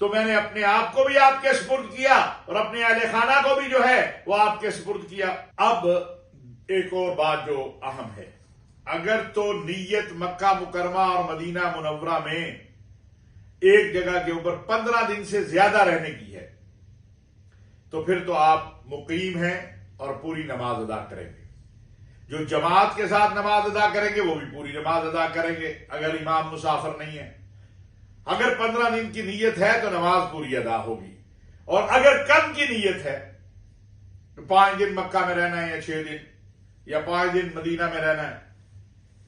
تو میں نے اپنے آپ کو بھی آپ کے سپرد کیا اور اپنے اہل خانہ کو بھی جو ہے وہ آپ کے سپرد کیا۔ اب ایک اور بات جو اہم ہے، اگر تو نیت مکہ مکرمہ اور مدینہ منورہ میں ایک جگہ کے اوپر 15 دن سے زیادہ رہنے کی ہے تو پھر تو آپ مقیم ہیں اور پوری نماز ادا کریں گے۔ جو جماعت کے ساتھ نماز ادا کریں گے وہ بھی پوری نماز ادا کریں گے اگر امام مسافر نہیں ہے۔ اگر 15 دن کی نیت ہے تو نماز پوری ادا ہوگی، اور اگر کم کی نیت ہے تو 5 دن مکہ میں رہنا ہے یا 6 دن یا 5 دن مدینہ میں رہنا ہے،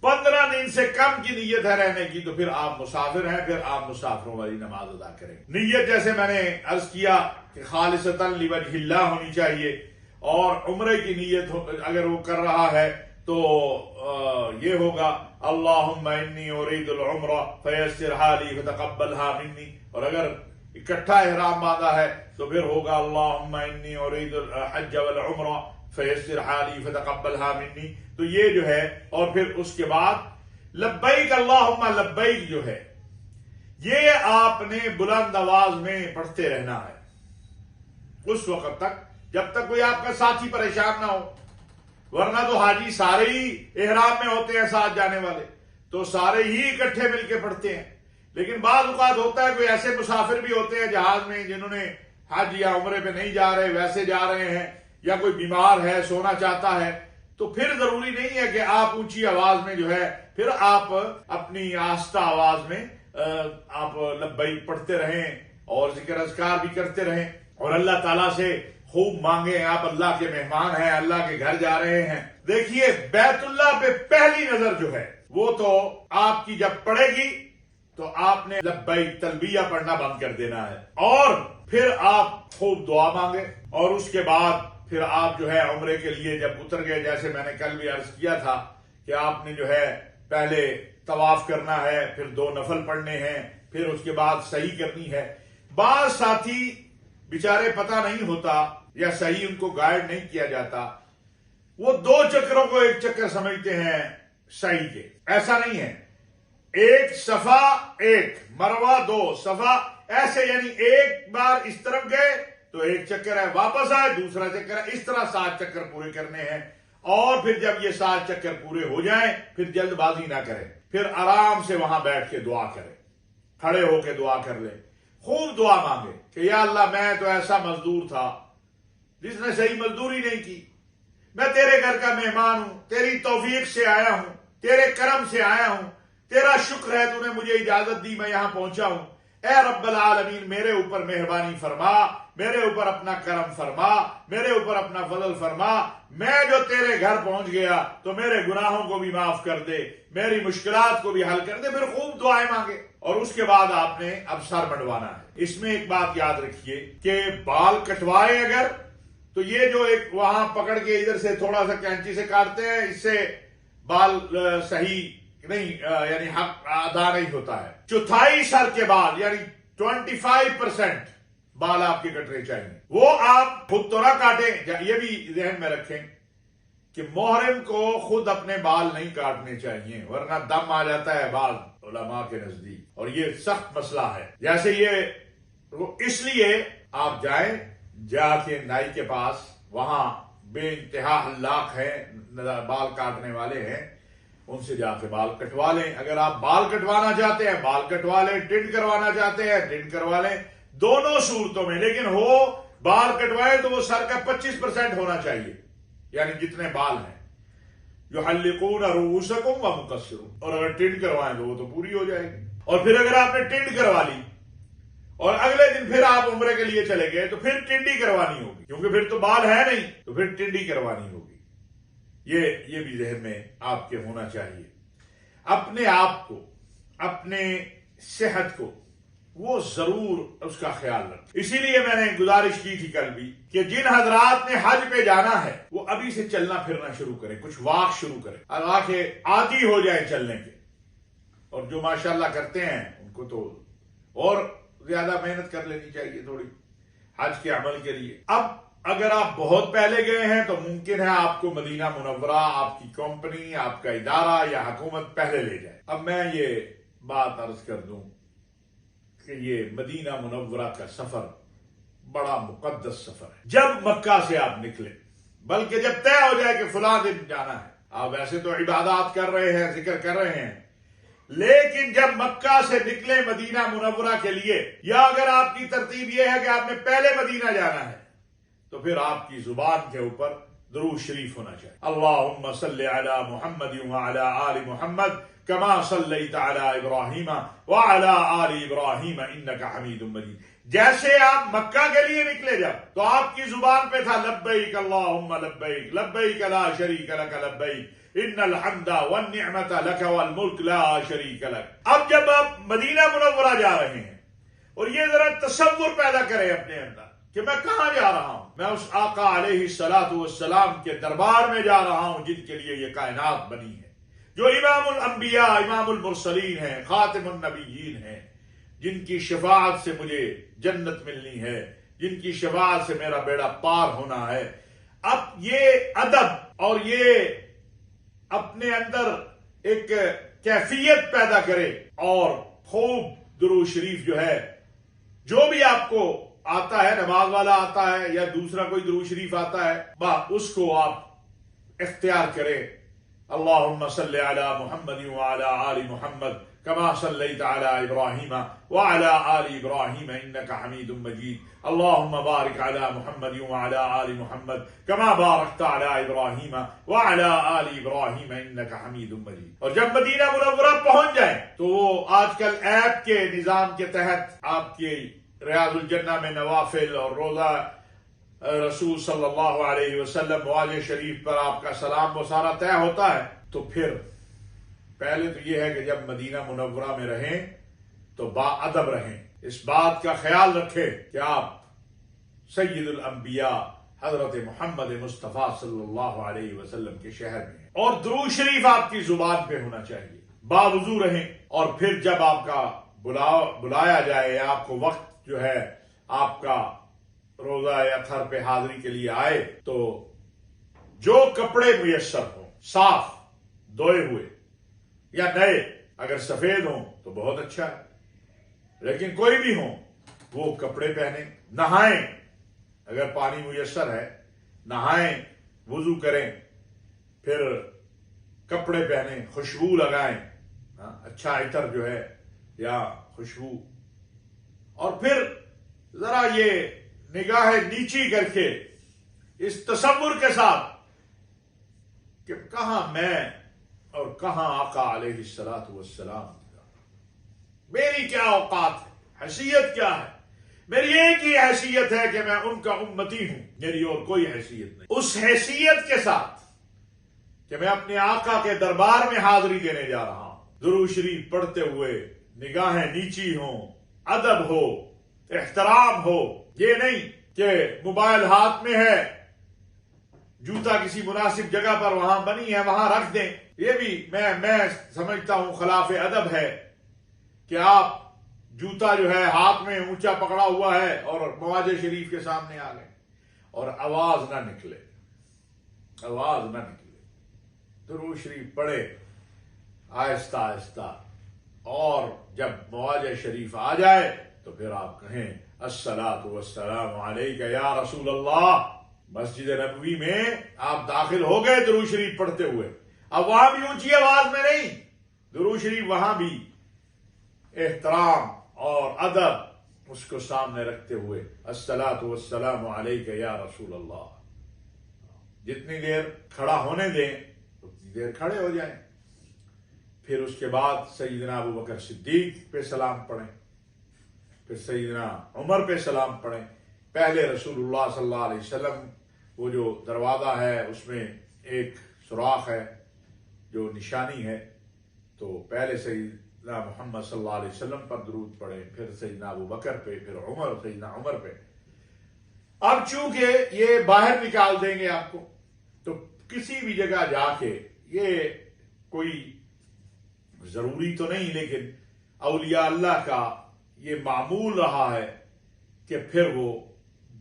15 دن سے کم کی نیت ہے رہنے کی، تو پھر آپ مسافر ہیں، پھر آپ مسافروں والی نماز ادا کریں گے۔ نیت جیسے میں نے عرض کیا کہ خالصتاً لوجہ اللہ ہونی چاہیے، اور عمرے کی نیت اگر وہ کر رہا ہے تو یہ ہوگا اللہم انی ارید العمرہ فیسرھا لی فتقبلھا منی، اور اگر اکٹھا احرام باندھا ہے تو پھر ہوگا اللہم انی ارید الحج والعمرہ فیسرھا لی فتقبلھا منی۔ تو یہ جو ہے، اور پھر اس کے بعد لبیک اللہم لبیک جو ہے یہ آپ نے بلند آواز میں پڑھتے رہنا ہے اس وقت تک جب تک کوئی آپ کا ساتھی پریشان نہ ہو، ورنہ تو حاجی سارے ہی احرام میں ہوتے ہیں، ساتھ جانے والے تو سارے ہی اکٹھے مل کے پڑھتے ہیں۔ لیکن بعض اوقات ہوتا ہے کوئی ایسے مسافر بھی ہوتے ہیں جہاز میں جنہوں نے حج یا عمرے پہ نہیں جا رہے، ویسے جا رہے ہیں، یا کوئی بیمار ہے سونا چاہتا ہے، تو پھر ضروری نہیں ہے کہ آپ اونچی آواز میں جو ہے، پھر آپ اپنی آہستہ آواز میں آپ لبیک پڑھتے رہیں اور ذکر اذکار بھی کرتے رہیں، اور اللہ تعالیٰ سے خوب مانگیں۔ آپ اللہ کے مہمان ہیں، اللہ کے گھر جا رہے ہیں۔ دیکھیے بیت اللہ پہ پہلی نظر جو ہے وہ تو آپ کی جب پڑے گی تو آپ نے لبیک تلبیہ پڑھنا بند کر دینا ہے، اور پھر آپ خوب دعا مانگے، اور اس کے بعد پھر آپ جو ہے عمرے کے لیے جب اتر گئے، جیسے میں نے کل بھی عرض کیا تھا کہ آپ نے جو ہے پہلے طواف کرنا ہے، پھر 2 نفل پڑھنے ہیں، پھر اس کے بعد صحیح کرنی ہے۔ بعض ساتھی بیچارے پتہ نہیں ہوتا یا صحیح ان کو گائیڈ نہیں کیا جاتا، وہ 2 چکروں کو ایک چکر سمجھتے ہیں صحیح کے۔ ایسا نہیں ہے، 1 صفا 1 مروہ 2 صفا، ایسے یعنی ایک بار اس طرف گئے تو ایک چکر ہے، واپس آئے دوسرا چکر ہے، اس طرح 7 چکر پورے کرنے ہیں۔ اور پھر جب یہ 7 چکر پورے ہو جائیں پھر جلد بازی نہ کریں، پھر آرام سے وہاں بیٹھ کے دعا کریں، کھڑے ہو کے دعا کر لیں، خوب دعا مانگے کہ یا اللہ میں تو ایسا مزدور تھا جس نے صحیح مزدوری نہیں کی، میں تیرے گھر کا مہمان ہوں، تیری توفیق سے آیا ہوں، تیرے کرم سے آیا ہوں، تیرا شکر ہے تو نے مجھے اجازت دی میں یہاں پہنچا ہوں۔ اے رب العالمین میرے اوپر مہربانی فرما، میرے اوپر اپنا کرم فرما، میرے اوپر اپنا فضل فرما، میں جو تیرے گھر پہنچ گیا تو میرے گناہوں کو بھی معاف کر دے، میری مشکلات کو بھی حل کر دے۔ پھر خوب دعائیں مانگے، اور اس کے بعد آپ نے اب سر منڈوانا ہے۔ اس میں ایک بات یاد رکھیے کہ بال کٹوائے اگر تو یہ جو ایک وہاں پکڑ کے ادھر سے تھوڑا سا کینچی سے کاٹتے ہیں، اس سے بال صحیح نہیں یعنی حق ادا نہیں ہوتا ہے۔ 1/4 سر کے بعد یعنی 25% بال آپ کے کٹنے چاہیے، وہ آپ خود تو نہ کاٹیں۔ یہ بھی ذہن میں رکھیں کہ محرم کو خود اپنے بال نہیں کاٹنے چاہیے، ورنہ دم آ جاتا ہے بعض علماء کے نزدیک، اور یہ سخت مسئلہ ہے۔ جیسے یہ اس لیے آپ جائیں، جا کے نائی کے پاس، وہاں بے انتہا حلاق ہیں، بال کاٹنے والے ہیں، ان سے جا کے بال کٹوا لیں۔ اگر آپ بال کٹوانا چاہتے ہیں بال کٹوا لیں، ٹنڈ کروانا چاہتے ہیں ٹنڈ کروا لیں، دونوں صورتوں میں۔ لیکن ہو بال کٹوائے تو وہ سر کا 25% ہونا چاہیے، یعنی جتنے بال ہیں یحلقون رؤوسکم ومقصرون، اور اگر ٹنڈ کروائیں تو وہ تو پوری ہو جائے گی۔ اور پھر اگر آپ نے ٹنڈ کروا لی اور اگلے دن پھر آپ عمرے کے لیے چلے گئے تو پھر ٹنڈی کروانی ہوگی، کیونکہ پھر تو بال ہے نہیں، تو پھر ٹنڈی کروانی ہوگی۔ یہ بھی ذہن میں آپ کے ہونا چاہیے۔ اپنے آپ کو، اپنے صحت کو وہ ضرور اس کا خیال رکھیں۔ اسی لیے میں نے گزارش کی تھی کل بھی کہ جن حضرات نے حج پہ جانا ہے وہ ابھی سے چلنا پھرنا شروع کریں، کچھ واک شروع کریں، اللہ کے عادی ہو جائیں چلنے کے۔ اور جو ماشاءاللہ کرتے ہیں ان کو تو اور زیادہ محنت کر لینی چاہیے تھوڑی حج کے عمل کے لیے۔ اب اگر آپ بہت پہلے گئے ہیں تو ممکن ہے آپ کو مدینہ منورہ آپ کی کمپنی، آپ کا ادارہ یا حکومت پہلے لے جائے۔ اب میں یہ بات عرض کر دوں کہ کہ یہ مدینہ منورہ کا سفر بڑا مقدس سفر ہے۔ جب مکہ سے آپ نکلے، بلکہ جب طے ہو جائے کہ فلاں دن جانا ہے، آپ ویسے تو عبادات کر رہے ہیں، ذکر کر رہے ہیں، لیکن جب مکہ سے نکلے مدینہ منورہ کے لیے، یا اگر آپ کی ترتیب یہ ہے کہ آپ نے پہلے مدینہ جانا ہے، تو پھر آپ کی زبان کے اوپر درود شریف ہونا چاہیے۔ اللہم صلی علی محمد وعلی آل محمد کما صلیت علی ابراہیم وعلی آل ابراہیم انک حمید مجید۔ جیسے آپ مکہ کے لیے نکلے جب، تو آپ کی زبان پہ تھا لبیک اللہم لبیک، لبیک لا شریک لک لبیک، ان الحمد والنعمت لک والملک لا شریک لک۔ اب جب آپ مدینہ منورہ جا رہے ہیں، اور یہ ذرا تصور پیدا کریں اپنے اندر کہ میں کہاں جا رہا ہوں، میں اس آقا علیہ الصلوۃ والسلام کے دربار میں جا رہا ہوں جن کے لیے یہ کائنات بنی ہے، جو امام الانبیاء، امام المرسلین ہیں، خاتم النبیین ہیں، جن کی شفاعت سے مجھے جنت ملنی ہے، جن کی شفاعت سے میرا بیڑا پار ہونا ہے۔ اب یہ ادب اور یہ اپنے اندر ایک کیفیت پیدا کرے، اور خوب درود شریف جو ہے، جو بھی آپ کو آتا ہے، نماز والا آتا ہے یا دوسرا کوئی درود شریف آتا ہے، اس کو آپ اختیار کریں۔ اللہم صلی علی محمد وعلی آل محمد کما صلیت علی ابراہیم وعلی آل ابراہیم انک حمید مجید۔ اللہم بارک علی محمد وعلی آل محمد کما بارکت علی ابراہیم وعلی آل ابراہیم انک حمید مجید۔ اور جب مدینہ منورہ پہنچ جائیں تو وہ آج کل ایپ کے نظام کے تحت آپ کی ریاض الجنہ میں نوافل اور روزہ رسول صلی اللہ علیہ وسلم واجہ شریف پر آپ کا سلام وہ سارا طے ہوتا ہے۔ تو پھر پہلے تو یہ ہے کہ جب مدینہ منورہ میں رہیں تو با ادب رہیں، اس بات کا خیال رکھیں کہ آپ سید الانبیاء حضرت محمد مصطفیٰ صلی اللہ علیہ وسلم کے شہر میں ہیں، اور درود شریف آپ کی زبان پہ ہونا چاہیے، باوضو رہیں۔ اور پھر جب آپ کا بلایا جائے، یا آپ کو وقت جو ہے آپ کا روزہ یا تھر پہ حاضری کے لیے آئے، تو جو کپڑے میسر ہوں، صاف دھوئے ہوئے یا نئے، اگر سفید ہوں تو بہت اچھا ہے، لیکن کوئی بھی ہوں وہ کپڑے پہنیں، نہائیں اگر پانی میسر ہے، نہائیں، وضو کریں، پھر کپڑے پہنیں، خوشبو لگائیں، اچھا عطر جو ہے یا خوشبو، اور پھر ذرا یہ نگاہ نیچی کر کے اس تصور کے ساتھ کہ کہاں میں اور کہاں آقا علیہ الصلوۃ والسلام، میری کیا اوقات ہے، حیثیت کیا ہے، میری ایک ہی حیثیت ہے کہ میں ان کا امتی ہوں، میری اور کوئی حیثیت نہیں۔ اس حیثیت کے ساتھ کہ میں اپنے آقا کے دربار میں حاضری دینے جا رہا ہوں، درود شریف پڑھتے ہوئے نگاہیں نیچی ہوں، ادب ہو، احترام ہو، یہ نہیں کہ موبائل ہاتھ میں ہے، جوتا کسی مناسب جگہ پر وہاں بنی ہے وہاں رکھ دیں، یہ بھی میں سمجھتا ہوں خلاف ادب ہے کہ آپ جوتا جو ہے ہاتھ میں اونچا پکڑا ہوا ہے اور مواجہ شریف کے سامنے آ گئے، اور آواز نہ نکلے، آواز نہ نکلے، درود شریف پڑھے آہستہ آہستہ، اور جب مواجہ شریف آ جائے تو پھر آپ کہیں الصلاۃ والسلام علیک یا رسول اللہ۔ مسجد نبوی میں آپ داخل ہو گئے درود شریف پڑھتے ہوئے، اب وہاں بھی اونچی آواز میں نہیں، درود شریف وہاں بھی احترام اور ادب اس کو سامنے رکھتے ہوئے الصلاۃ والسلام علیک یا رسول اللہ۔ جتنی دیر کھڑا ہونے دیں اتنی دیر کھڑے ہو جائیں، پھر اس کے بعد سیدنا ابو بکر صدیق پہ سلام پڑھیں، پھر سیدنا عمر پہ سلام پڑھیں۔ پہلے رسول اللہ صلی اللہ علیہ وسلم وہ جو دروازہ ہے اس میں ایک سوراخ ہے جو نشانی ہے، تو پہلے سیدنا محمد صلی اللہ علیہ وسلم پر درود پڑھیں، پھر سیدنا ابو بکر پہ، پھر عمر، سیدنا عمر پہ۔ اب چونکہ یہ باہر نکال دیں گے آپ کو، تو کسی بھی جگہ جا کے یہ کوئی ضروری تو نہیں، لیکن اولیاء اللہ کا یہ معمول رہا ہے کہ پھر وہ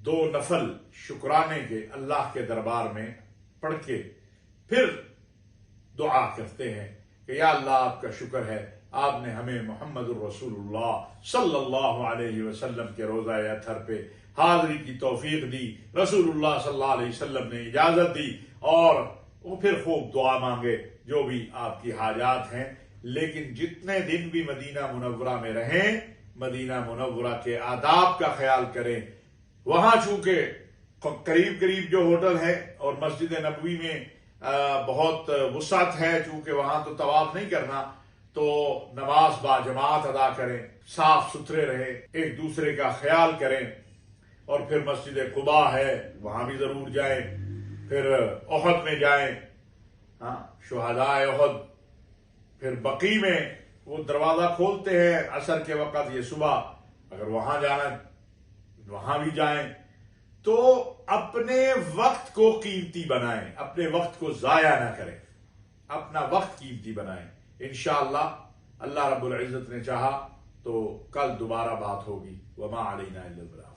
2 نفل شکرانے کے اللہ کے دربار میں پڑھ کے پھر دعا کرتے ہیں کہ یا اللہ آپ کا شکر ہے آپ نے ہمیں محمد الرسول اللہ صلی اللہ علیہ وسلم کے روضہ اطہر پہ حاضری کی توفیق دی، رسول اللہ صلی اللہ علیہ وسلم نے اجازت دی، اور وہ پھر خوب دعا مانگے جو بھی آپ کی حاجات ہیں۔ لیکن جتنے دن بھی مدینہ منورہ میں رہیں، مدینہ منورہ کے آداب کا خیال کریں۔ وہاں چونکہ قریب قریب جو ہوٹل ہے اور مسجد نبوی میں بہت وسعت ہے، چونکہ وہاں تو طواف نہیں کرنا، تو نماز با جماعت ادا کریں، صاف ستھرے رہیں، ایک دوسرے کا خیال کریں، اور پھر مسجد قباء ہے وہاں بھی ضرور جائیں، پھر احد میں جائیں، شہداء احد، پھر بقی میں وہ دروازہ کھولتے ہیں عصر کے وقت، یہ صبح اگر وہاں جانا وہاں بھی جائیں۔ تو اپنے وقت کو قیمتی بنائیں، اپنے وقت کو ضائع نہ کریں، اپنا وقت قیمتی بنائیں۔ انشاءاللہ اللہ رب العزت نے چاہا تو کل دوبارہ بات ہوگی۔ وما علینا الا البلاغ۔